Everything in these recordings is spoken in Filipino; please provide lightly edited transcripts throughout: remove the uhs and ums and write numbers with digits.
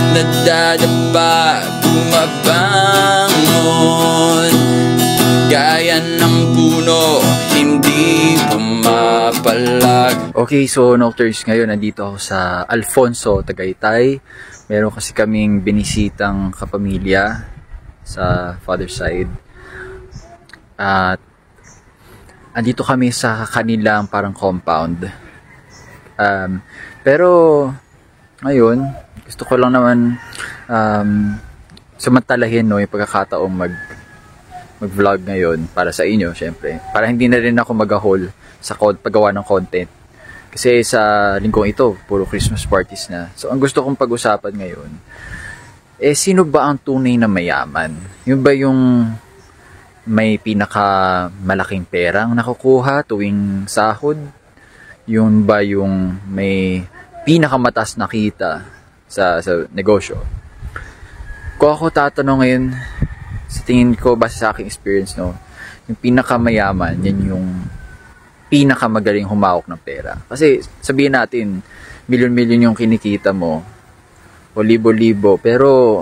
Nadadapa, bumabangon, gaya ng puno, hindi pumapalag. Okay, so Nocturnes, ngayon nandito ako sa Alfonso, Tagaytay. Meron kasi kaming binisitang kapamilya sa father side. At andito kami sa kanilang parang compound. Pero ngayon, gusto ko lang naman samantalahin yung pagkakataong mag-vlog ngayon para sa inyo, syempre. Para hindi na rin ako mag-haul sa paggawa ng content. Kasi sa linggong ito, puro Christmas parties na. So, ang gusto kong pag-usapan ngayon, sino ba ang tunay na mayaman? Yung ba yung may pinakamalaking perang nakukuha tuwing sahod? Yun ba yung may pinakamataas na kita sa negosyo? Kung ako tatanong ngayon, sa tingin ko, base sa aking experience, no, yung pinakamayaman, yan yung pinakamagaling humawak ng pera. Kasi sabihin natin, milyon-milyon yung kinikita mo, o libo-libo, pero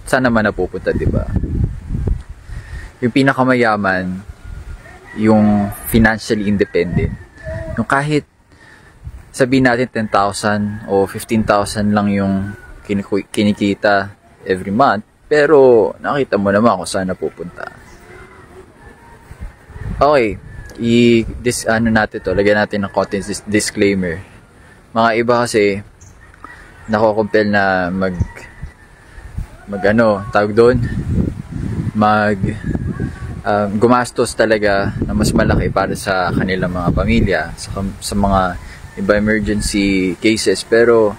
saan naman napupunta, di ba? Yung pinakamayaman, yung financially independent. Yung kahit sabihin natin 10,000 o 15,000 lang yung kinikita every month, pero nakita mo naman kung saan napupunta. Okay, lagyan natin ng content disclaimer. Mga iba kasi nako-compel na gumastos talaga na mas malaki para sa kanilang mga pamilya, sa mga iba emergency cases. Pero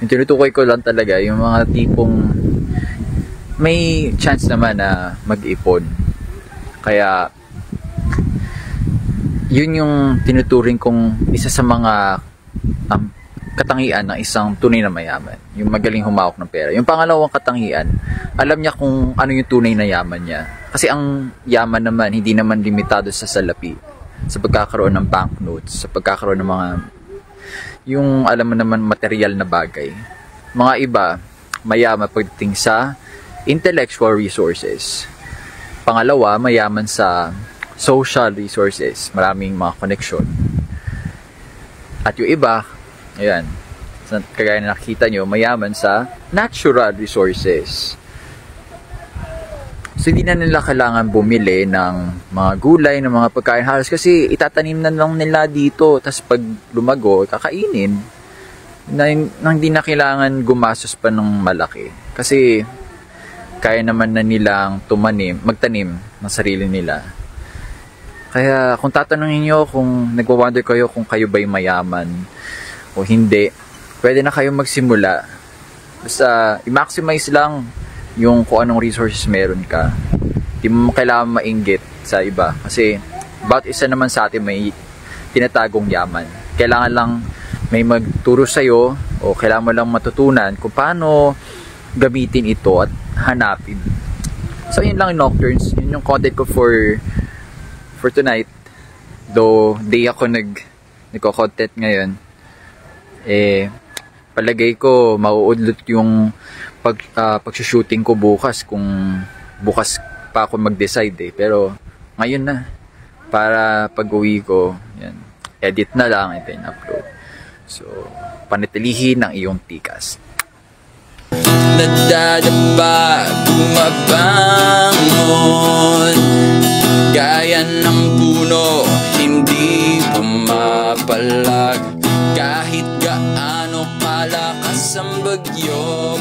yung tinutukoy ko lang talaga yung mga tipong may chance naman na mag-ipon. Kaya yun yung tinuturing kong isa sa mga katangian ng isang tunay na mayaman, yung magaling humawak ng pera. Yung pangalawang katangian, alam niya kung ano yung tunay na yaman niya. Kasi ang yaman naman, hindi naman limitado sa salapi, sa pagkakaroon ng banknotes, sa pagkakaroon ng mga yung alam mo naman material na bagay. Mga iba, mayaman pagdating sa intellectual resources. Pangalawa, mayaman sa social resources, maraming mga connection. At yung iba, ayan, kagaya na nakita nyo, mayaman sa natural resources. So, hindi na nila kailangan bumili ng mga gulay, ng mga pagkain halos kasi itatanim na lang nila dito. Tapos pag lumago, kakainin. Hindi na kailangan gumastos pa ng malaki. Kasi kaya naman na nilang magtanim ng sarili nila. Kaya kung tatanungin nyo, kung nagwa-wonder kayo kung kayo ba'y mayaman o hindi, pwede na kayo magsimula. Basta i-maximize lang yung kung anong resources meron ka. Hindi mo kailangan mainggit sa iba. Kasi bawat isa naman sa atin may tinatagong yaman. Kailangan lang may magturo sa'yo o kailangan mo lang matutunan kung paano gamitin ito at hanapin. So yun lang yung Nocturnes. Yun yung content ko for tonight. Though day ako nagko-content ngayon, palagay ko mauudlot yung pag-shooting ko bukas kung bukas pa ako mag-decide pero ngayon na para pag-uwi ko, yan, edit na lang and then upload. So panatilihin ang iyong tikas. Nadadapa, bumabangon, gaya ng puno, hindi pumapalag. Kahit gaano kalakas ang bagyo,